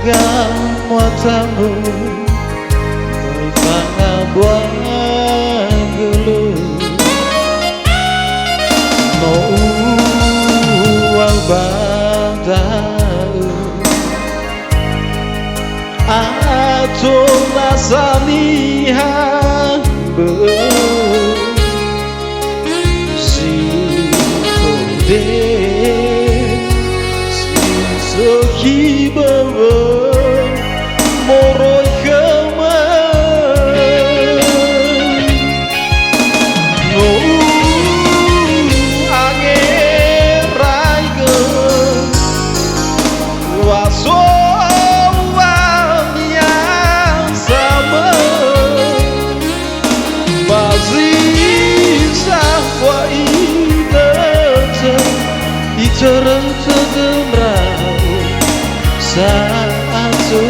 gam matamu Fanga buang gulu No uang badau Ato nasanihan Si kode Si sohi bawa Moroi keman No angerai ke Waso Terdengar satu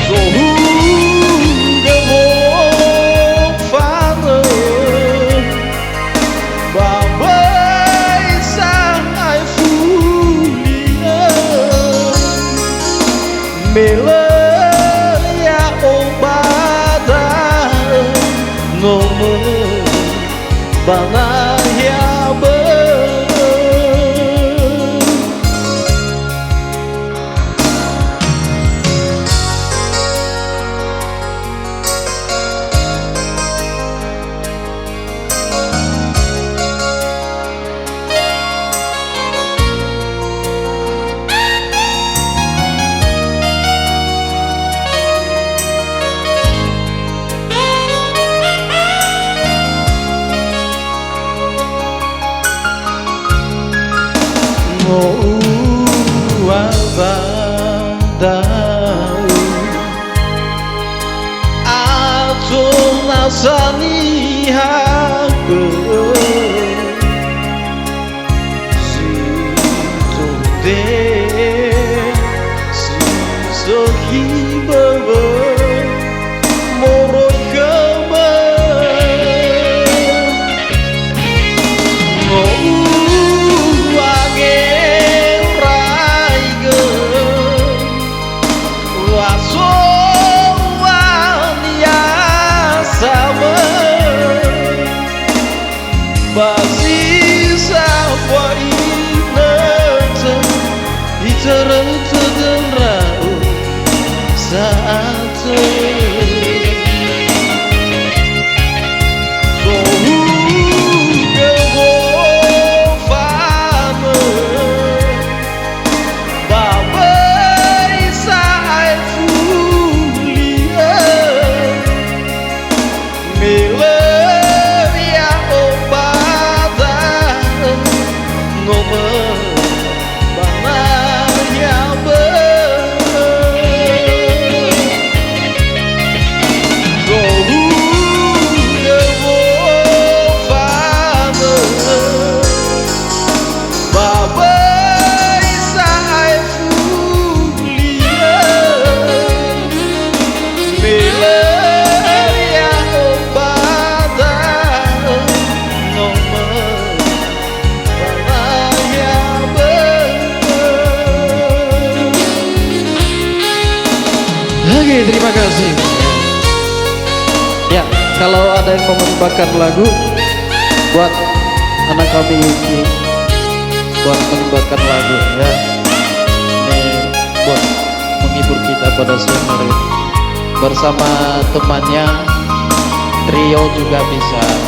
Zohu gewok fane Babai sangai fulia Mele ya obadan nomor bana ya Badai Atau nasani hape Si tonde Si sohi bawa Moroi keman Basi sampai nanti terdengar saat Oke, terima kasih. Ya, kalau ada yang mau menambahkan lagu buat anak kami ini, buat menambahkan lagu ya, ini buat menghibur kita pada siang hari bersama temannya, trio juga bisa.